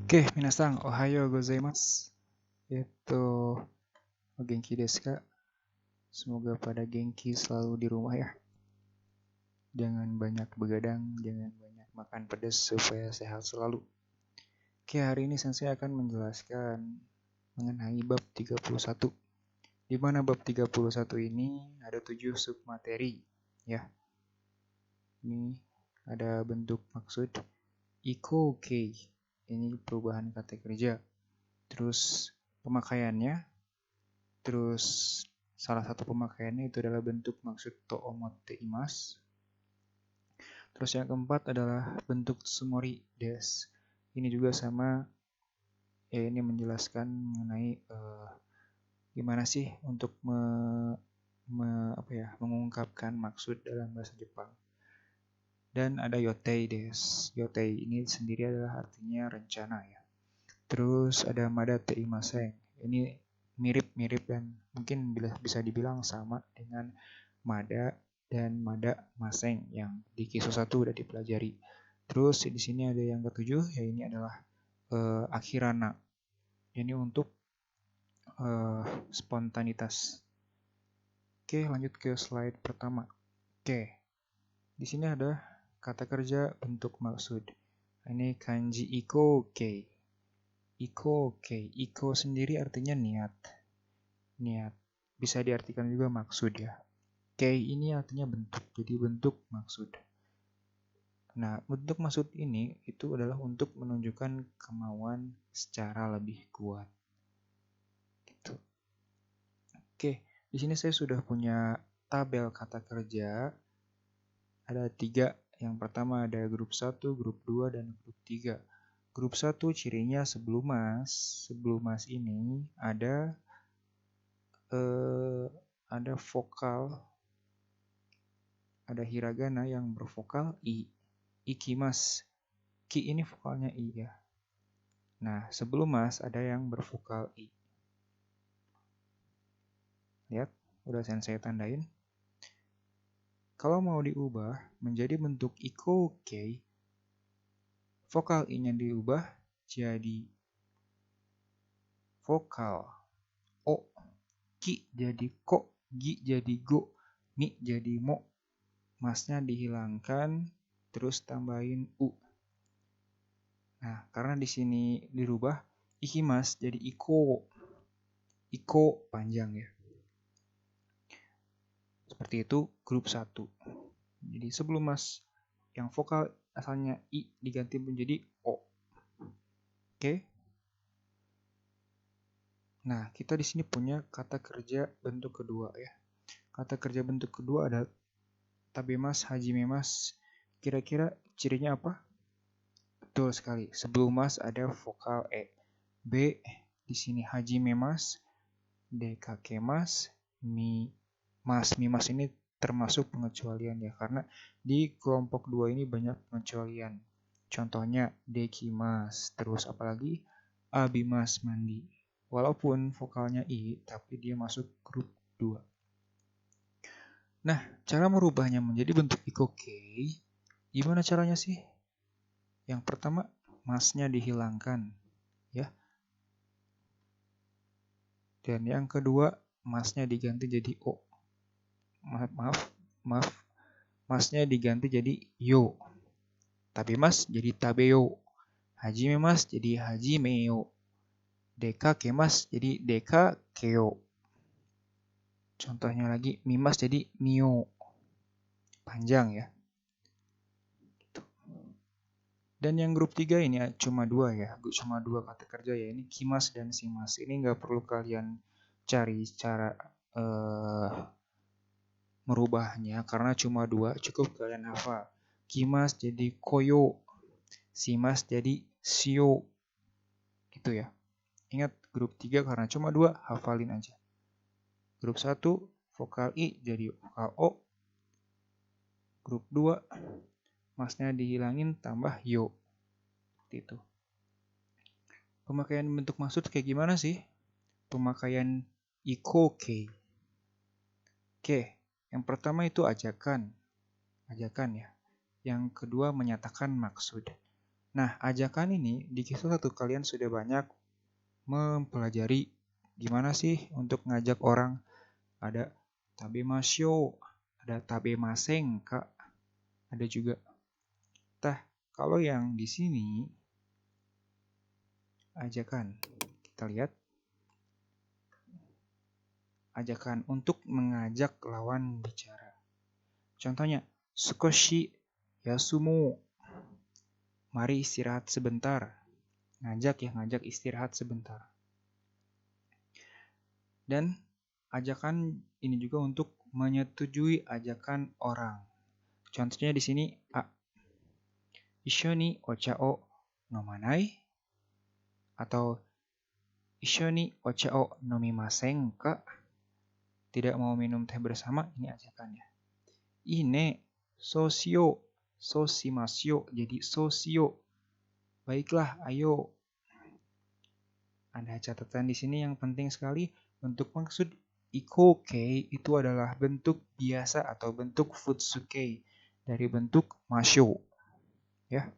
Oke, minasan, ohayo gozaimasu. O genki desu ka? Semoga pada genki selalu di rumah ya. Jangan banyak begadang, jangan banyak makan pedas supaya sehat selalu. Oke, hari ini Sensei akan menjelaskan mengenai bab 31. Di mana bab 31 ini ada 7 submateri ya. Ini ada bentuk maksud iko-kei. Ini perubahan kata kerja. Terus pemakaiannya, terus salah satu pemakaiannya itu adalah bentuk maksud to omotte imasu. Terus yang keempat adalah bentuk tsumori desu. Ini juga sama, ini menjelaskan mengenai gimana sih untuk mengungkapkan maksud dalam bahasa Jepang. Dan ada yotei desu. Yotei ini sendiri adalah artinya rencana ya. Terus ada mada teimasen. Ini mirip-mirip dan mungkin bisa dibilang sama dengan mada dan mada maseng yang di Kiso 1 udah dipelajari. Terus di sini ada yang ketujuh, ya ini adalah akhirana. Ini untuk spontanitas. Oke, lanjut ke slide pertama. Oke, di sini ada kata kerja bentuk maksud. Ini kanji iko-kei. Iko-kei. Iko sendiri artinya niat. Niat. Bisa diartikan juga maksud ya. Kei ini artinya bentuk. Jadi bentuk maksud. Nah, bentuk maksud ini itu adalah untuk menunjukkan kemauan secara lebih kuat. Gitu. Oke, di sini saya sudah punya tabel kata kerja. Ada 3. Yang pertama ada grup 1, grup 2, dan grup 3. Grup 1 cirinya sebelum mas ini ada vokal, ada hiragana yang bervokal i, ikimas. Ki ini vokalnya i ya. Nah, sebelum mas ada yang bervokal i. Lihat, udah saya tandain. Kalau mau diubah menjadi bentuk iko-kei, vokal i-nya diubah jadi vokal o, ki jadi ko, gi jadi go, mi jadi mo, masnya dihilangkan, terus tambahin u. Nah, karena di sini dirubah ikimas jadi iko. Iko panjang ya. Seperti itu grup 1. Jadi sebelum mas yang vokal asalnya i diganti menjadi o. Oke. Nah, kita di sini punya kata kerja bentuk kedua ya. Kata kerja bentuk kedua ada tabemas, hajimemas. Kira-kira cirinya apa? Betul sekali. Sebelum mas ada vokal e. B di sini hajimemas, dekakemas, mimas. Mimas ini termasuk pengecualian ya, karena di kelompok 2 ini banyak pengecualian. Contohnya dekimas, terus apalagi abimas mandi. Walaupun vokalnya i, tapi dia masuk grup 2. Nah, cara merubahnya menjadi bentuk iko-kei, gimana caranya sih? Yang pertama, masnya dihilangkan ya. Dan yang kedua, masnya diganti jadi o. Maaf. Masnya diganti jadi yo. Tabemas jadi tabeyo. Hajimemas jadi hajimeyo. Dekakemas jadi dekakeo. Contohnya lagi, mimas jadi mio. Panjang ya. Dan yang grup 3 ini cuma 2 ya. Cuma 2 kata kerja ya. Ini kimas dan simas. Ini nggak perlu kalian cari cara merubahnya karena cuma 2. Cukup kalian hafal. Kimas jadi koyo. Simas jadi shio. Gitu ya. Ingat grup 3 karena cuma 2, hafalin aja. Grup 1, vokal I jadi vokal O. Grup 2, masnya dihilangin tambah yo. Seperti itu. Pemakaian bentuk maksud kayak gimana sih? Pemakaian iko-kei. Oke, yang pertama itu ajakan. Ajakan ya. Yang kedua menyatakan maksud. Nah, ajakan ini di kisah 1 kalian sudah banyak mempelajari gimana sih untuk ngajak orang. Ada tabemasyo, ada tabemasen, Kak. Ada juga. Tah, kalau yang di sini ajakan. Kita lihat. Ajakan untuk mengajak lawan bicara. Contohnya, sukoshi yasumu. Mari istirahat sebentar. Ngajak istirahat sebentar. Dan ajakan ini juga untuk menyetujui ajakan orang. Contohnya di sini A. Issho ni ocha o nomanai? Atau Issho ni ocha o nomimasen ka? Tidak mau minum teh bersama, ini ajakannya. Ine sosio, sosimasyo, jadi sosio. Baiklah, ayo. Ada catatan di sini yang penting sekali. Bentuk maksud ikokei itu adalah bentuk biasa atau bentuk futsukei dari bentuk masyo. Ya.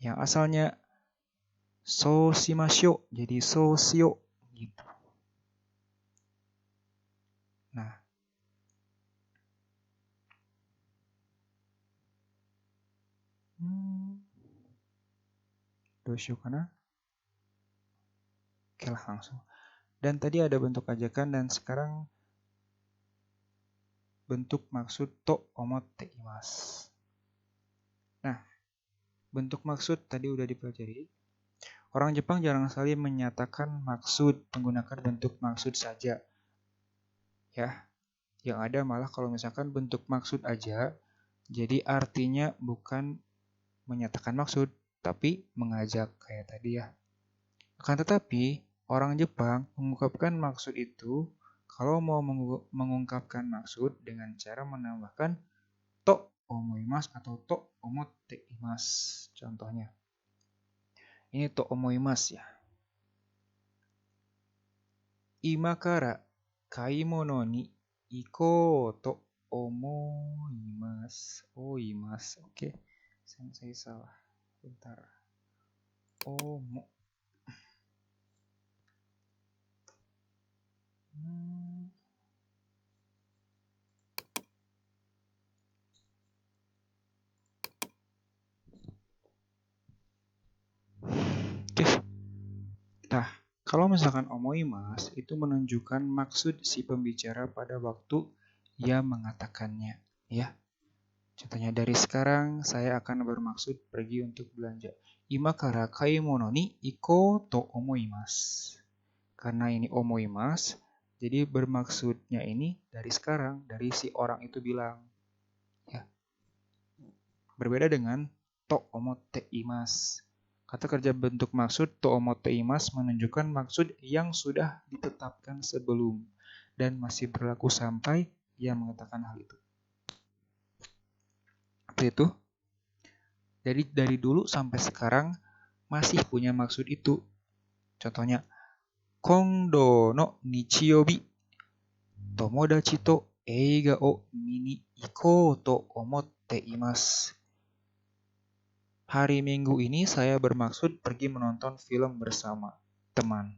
Yang asalnya sosimasyo, jadi sosio gitu. Nah, dosyo kana? Oke lah langsung. Dan tadi ada bentuk ajakan dan sekarang bentuk maksud to omotte imasu. Nah, bentuk maksud tadi udah dipelajari. Orang Jepang jarang sekali menyatakan maksud menggunakan bentuk maksud saja. Ya, yang ada malah kalau misalkan bentuk maksud aja, jadi artinya bukan menyatakan maksud, tapi mengajak kayak tadi ya. Akan tetapi, orang Jepang mengungkapkan maksud itu kalau mau mengungkapkan maksud dengan cara menambahkan to omoimasu atau to omotte imasu. Contohnya. Ini to omoimasu ya. Ima kara kaimono ni ikou to omoimasu. Oke. Saya salah. Bentar. Omo. Oke. Nah, kalau misalkan omoimasu itu menunjukkan maksud si pembicara pada waktu ia mengatakannya, ya. Contohnya dari sekarang saya akan bermaksud pergi untuk belanja. Ima kara kaimono ni ikou to omoimasu. Karena ini omoimasu, jadi bermaksudnya ini dari sekarang, dari si orang itu bilang. Ya. Berbeda dengan to omotte imasu. Kata kerja bentuk maksud to omotte imasu menunjukkan maksud yang sudah ditetapkan sebelum dan masih berlaku sampai ia mengatakan hal itu. Seperti itu. Jadi dari dulu sampai sekarang masih punya maksud itu. Contohnya, kondo no nichiyobi tomodachi to eiga o mini ikou to omotte imasu. Hari Minggu ini saya bermaksud pergi menonton film bersama teman.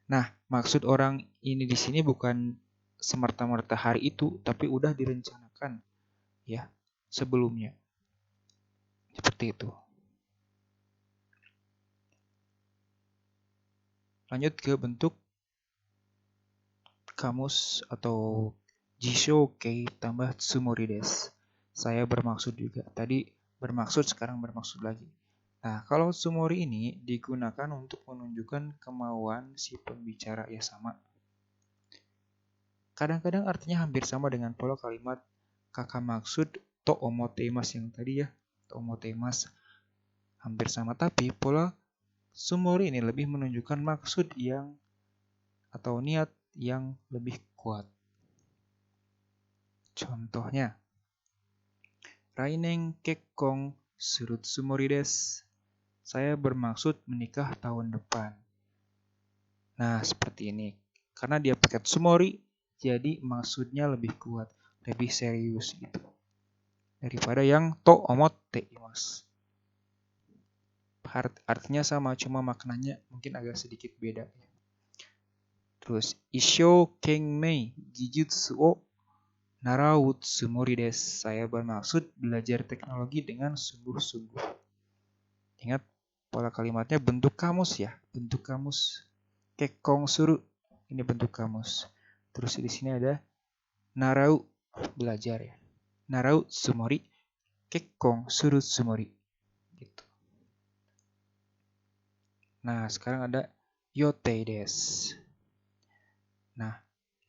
Nah, maksud orang ini di sini bukan semerta-merta hari itu, tapi udah direncanakan ya sebelumnya. Seperti itu. Lanjut ke bentuk kamus atau jishokei tambah tsumori desu. Saya bermaksud juga. Tadi bermaksud, sekarang bermaksud lagi. Nah, kalau tsumori ini digunakan untuk menunjukkan kemauan si pembicara ya sama. Kadang-kadang artinya hampir sama dengan pola kalimat kakak maksud to omotte imasu yang tadi ya. To omotte imasu hampir sama, tapi pola tsumori ini lebih menunjukkan maksud yang atau niat yang lebih kuat. Contohnya, Rainen kekkon suru tsumori desu. Saya bermaksud menikah tahun depan. Nah, seperti ini. Karena dia pakai tsumori, jadi maksudnya lebih kuat, lebih serius gitu. Daripada yang to omotte imasu. artinya sama, cuma maknanya mungkin agak sedikit beda. Terus Isho Kenmei Gijutsu o Narau Tsumori desu. Saya bermaksud belajar teknologi dengan sungguh-sungguh. Ingat pola kalimatnya bentuk kamus ya, bentuk kamus. Kekkong suru, ini bentuk kamus. Terus di sini ada narau, belajar ya. Narau tsumori, kekkong suru tsumori. Gitu. Nah, sekarang ada yotei desu. Nah,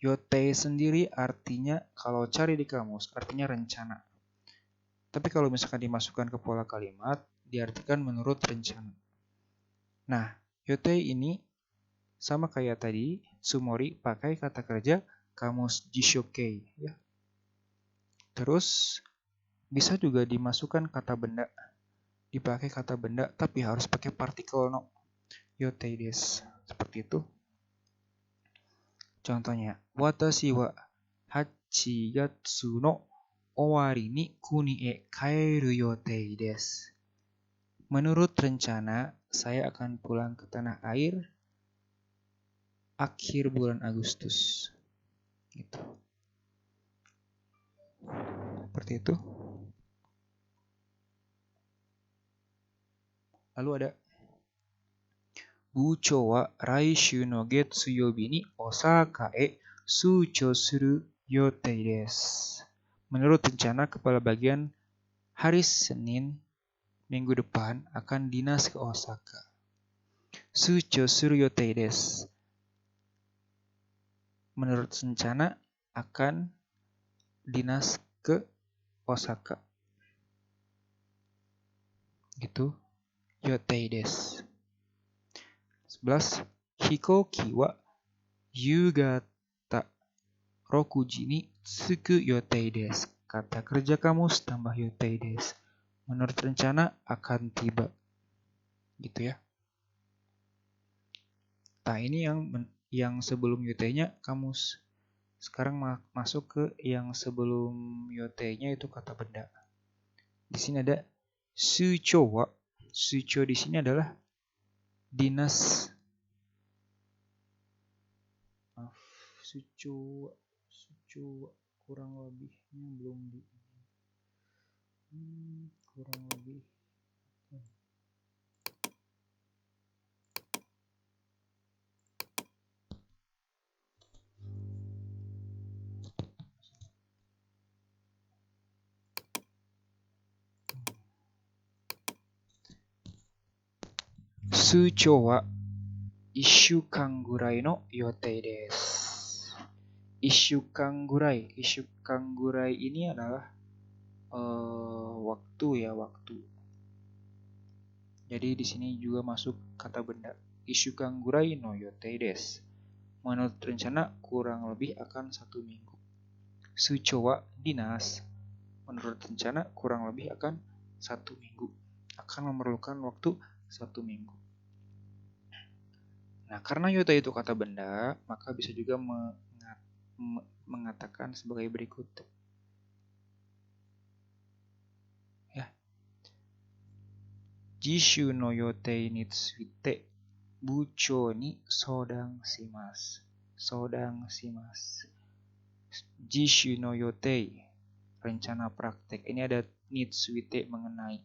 yotei sendiri artinya kalau cari di kamus artinya rencana. Tapi kalau misalkan dimasukkan ke pola kalimat diartikan menurut rencana. Nah, yotei ini sama kayak tadi, tsumori pakai kata kerja kamus jishokei ya. Terus bisa juga dimasukkan kata benda. Dipakai kata benda tapi harus pakai partikel no. Yotei desu. Seperti itu. Contohnya, watashi wa hachigatsu no owari ni kuni e kaeru yotei desu. Menurut rencana, saya akan pulang ke tanah air akhir bulan Agustus. Gitu. Seperti itu. Lalu ada Bucho wa raishu no getsuyobi ni Osaka e sucho suru yotei desu. Menurut rencana, kepala bagian hari Senin minggu depan akan dinas ke Osaka. Sucho suru yotei desu. Menurut rencana akan dinas ke Osaka. Gitu. Yotei desu. 11. Hikoki wa yugata rokuji ni tsuku yotei desu. Kata kerja kamus tambah yotei desu. Menurut rencana akan tiba. Gitu ya. Nah, ini yang sebelum yotei-nya kamus. Sekarang masuk ke yang sebelum yotei-nya itu kata benda. Di sini ada sucho wa. Sucho di sini adalah dinas. Sucho kurang lebihnya belum di kurang lebih Sucho wa 1週間ぐらいの予定です。1週間ぐらい. 1週間ぐらい ini adalah waktu ya, waktu. Jadi di sini juga masuk kata benda. 1週間ぐらいの予定です. Menurut rencana kurang lebih akan 1 minggu. Sucho wa dinas. Menurut rencana kurang lebih akan 1 minggu. Akan memerlukan waktu 1 minggu. Nah, karena yota itu kata benda, maka bisa juga mengatakan sebagai berikut. Ya. Jishu no yotei ni tsuite buchou ni soudang shimasu. Soudang shimasu. Jishu no yotei, rencana praktek. Ini ada ni tsuite, mengenai.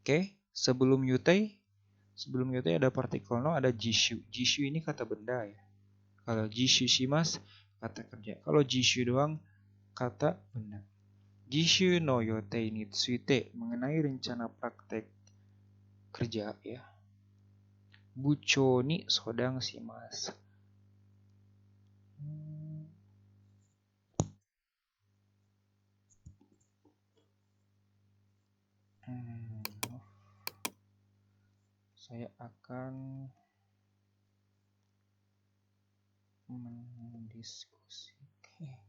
Oke, sebelum yotei ada partikel no, ada jishu. Jishu ini kata benda ya. Kalau jishu shimasu kata kerja. Kalau jishu doang kata benda. Jishu no yotei ni tsuite, mengenai rencana praktek kerja ya. Buchou ni soudang shimasu. Saya akan mendiskusikan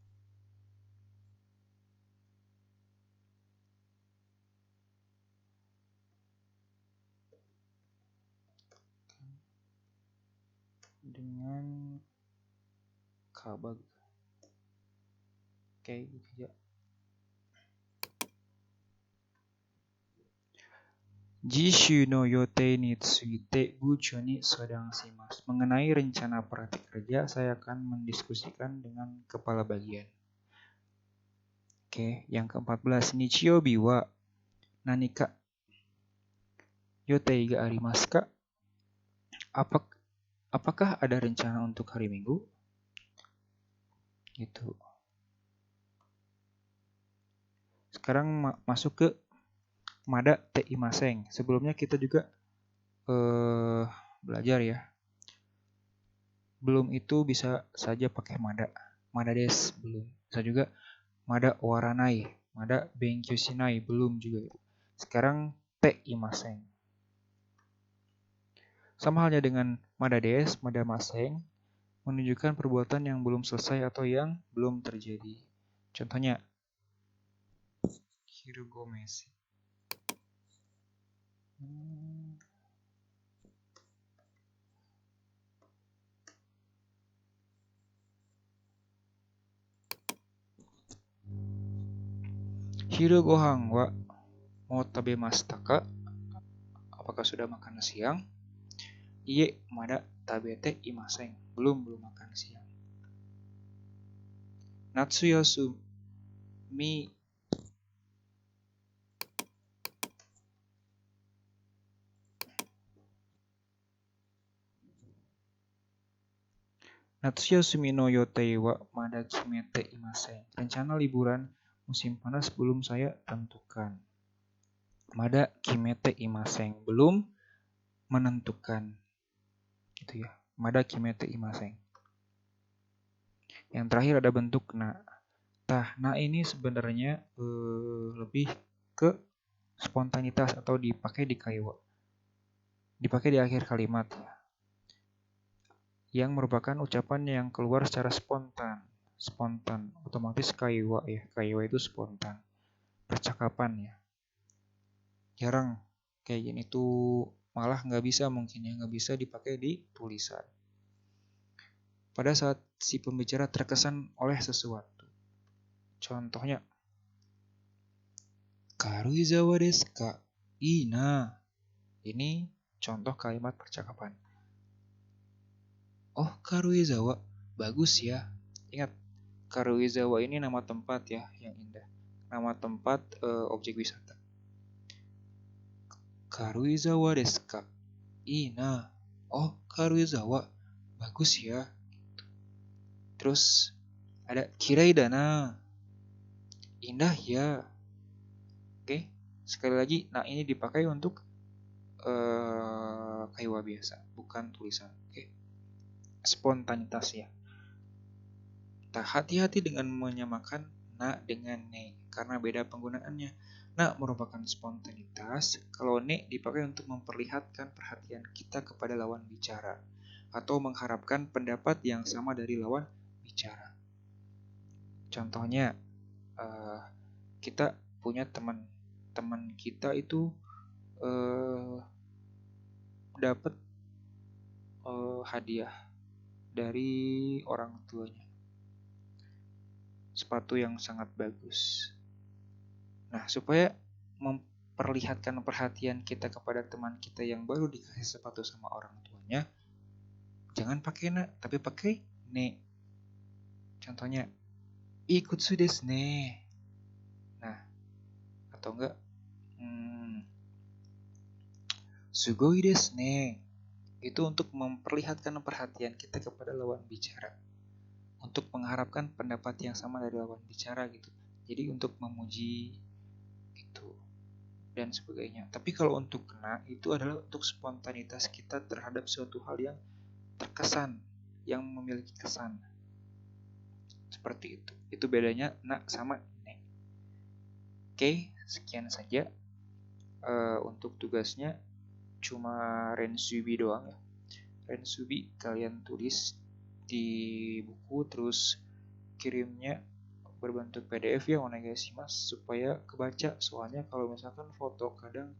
dengan kabag. Oke, gitu ya. Jishu no yote ni tsuite bucho ni sedang simas. Mengenai rencana praktik kerja, saya akan mendiskusikan dengan kepala bagian. Oke, yang ke-14. Nichiobi wa nanika yotei ga arimasu ka? Apakah ada rencana untuk hari Minggu? Gitu. Sekarang masuk ke Mada te imaseng. Sebelumnya kita juga belajar ya. Belum itu bisa saja pakai Mada. Mada des belum. Bisa juga Mada waranai. Mada benkyou shinai belum juga. Sekarang te imaseng. Sama halnya dengan Mada des, Mada maseng menunjukkan perbuatan yang belum selesai atau yang belum terjadi. Contohnya hirugomesi. Hiru gohan wa mau tabemashita ka? Apakah sudah makan siang? Iye, mada tabete imaseng. Belum makan siang. Natsuyasumi Natsuyasumi no yotei wa mada kimete imaseng. Rencana liburan musim panas belum saya tentukan. Mada kimete imaseng. Belum menentukan. Gitu ya. Mada kimete imaseng. Yang terakhir ada bentuk na. Nah ini sebenarnya lebih ke spontanitas atau dipakai di kaiwa. Dipakai di akhir kalimat ya. Yang merupakan ucapan yang keluar secara spontan. Spontan, otomatis kaiwa ya. Kaiwa itu spontan. Percakapan ya. Jarang kayak gini tuh, malah nggak bisa mungkin ya, nggak bisa dipakai di tulisan. Pada saat si pembicara terkesan oleh sesuatu. Contohnya, Karuizawa desu ka? Ina. Ini contoh kalimat percakapan. Oh, Karuizawa, bagus ya. Ingat, Karuizawa ini nama tempat ya, yang indah. Nama tempat objek wisata. Karuizawa desu ka? Ina. Oh, Karuizawa, bagus ya. Terus ada kirai dana. Indah ya. Oke, sekali lagi, nah ini dipakai untuk kaiwa biasa, bukan tulisan. Oke. Spontanitas ya. Hati-hati dengan menyamakan na dengan ne karena beda penggunaannya. Na merupakan spontanitas, kalau ne dipakai untuk memperlihatkan perhatian kita kepada lawan bicara atau mengharapkan pendapat yang sama dari lawan bicara. Contohnya, kita punya teman kita itu dapat hadiah dari orang tuanya, sepatu yang sangat bagus. Nah, supaya memperlihatkan perhatian kita kepada teman kita yang baru dikasih sepatu sama orang tuanya, jangan pakai na, tapi pakai ne. Contohnya, ikutsu desu ne. Nah, atau enggak, sugoi desu ne. Itu untuk memperlihatkan perhatian kita kepada lawan bicara, untuk mengharapkan pendapat yang sama dari lawan bicara gitu. Jadi untuk memuji gitu dan sebagainya. Tapi kalau untuk kena itu adalah untuk spontanitas kita terhadap suatu hal yang terkesan, yang memiliki kesan. Seperti itu. Itu bedanya na sama ne. Oke, sekian saja. Untuk tugasnya cuma rensubi doang ya. Rensubi kalian tulis di buku, terus kirimnya berbentuk PDF ya onegaishimasu supaya kebaca. Soalnya kalau misalkan foto kadang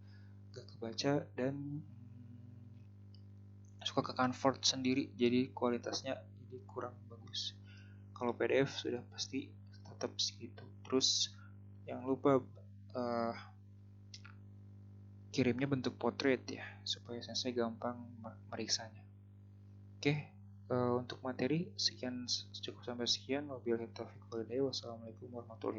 gak kebaca dan suka ke convert sendiri, jadi kualitasnya jadi kurang bagus. Kalau PDF sudah pasti tetap segitu. Terus jangan lupa kirimnya bentuk portrait ya, supaya sensei gampang meriksanya. Oke, untuk materi sekian, cukup sampai sekian. Wabillahi taufiq walhidayah. Wassalamualaikum warahmatullahi wabarakatuh.